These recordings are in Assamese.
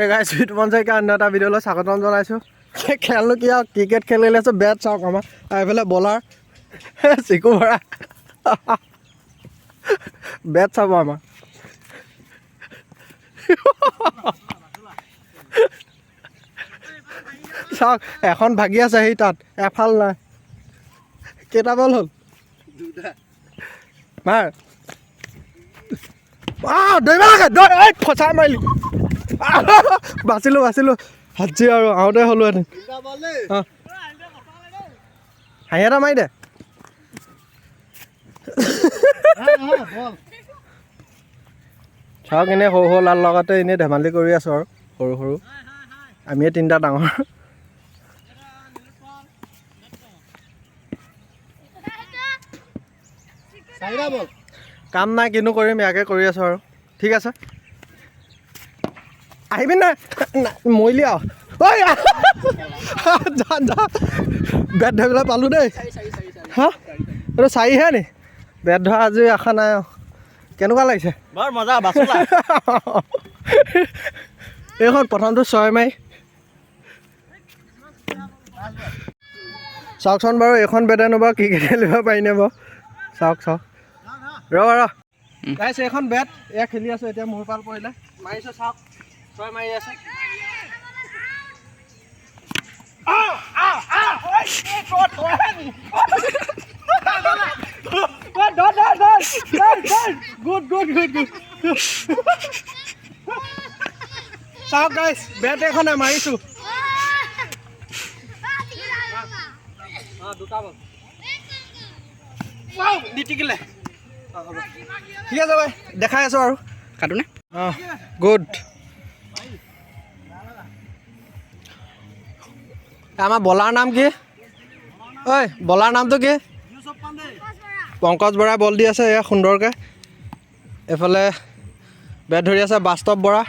এই গাইছ বিতুপন শইকীয়া অন্য এটা ভিডিঅ'লৈ স্বাগতম জনাইছোঁ। খেলনো কি আৰু ক্ৰিকেট খেলি আছো। বেট চাওক আমাৰ এইফালে বলাৰ চিকু বৰা বেট চাব আমাৰ চাওক এখন ভাগি আছে সেই তাত এফাল নাই। কেইটা বল হ'ল? মাৰ ফচাই মাৰিলি বাচিলোঁ হাজি আৰু আহোঁতে হ'লোহেঁতেন। হাঁহি এটা মাৰি দে। চাওক এনেই সৰু লাল লগতে এনেই ধেমালি কৰি আছোঁ আৰু সৰু আমিয়ে তিনিটা ডাঙৰ। কাম নাই কিনো কৰিম ইয়াকে কৰি আছোঁ আৰু ঠিক আছে। আহিবি নাই মৰিলি আৰু ঐ যা বেট ধৰিবলৈ পালোঁ দেই। হা এইটো চাৰিহে নি? বেট ধৰা আজি আশা নাই আৰু। কেনেকুৱা লাগিছে? বৰ মজা এইখন প্ৰথমটো 6 মাৰি চাওকচোন বাৰু। এইখন বেটেনো বাৰু ক্ৰিকেট খেলিব পাৰিনে বাৰু? চাওক ৰ গাইছ এইখন বেট এয়া খেলি আছোঁ এতিয়া। মোৰ পাল পৰিলে মাৰিছোঁ চাওক 6 মাৰি আছে। গুড চাওক গাইছ বেট এখনে মাৰিছোঁ। দুটা বল নিটিকিলে। ঠিক আছে ভাই দেখাই আছোঁ আৰু কাটোনে? গুড। আমাৰ বলাৰ নাম কি? ঐ বলাৰ নামটো কি? পংকজ বৰাই বল দি আছে এয়া সুন্দৰকৈ। এইফালে বেট ধৰি আছে বাস্তৱ বৰা।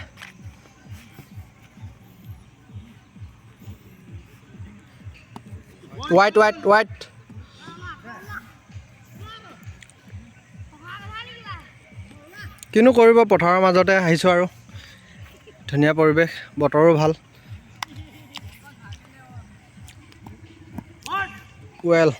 ৱাইট কিনো কৰিব পথাৰৰ মাজতে আহিছোঁ আৰু ধুনীয়া পৰিৱেশ বতৰো ভাল। ৱেল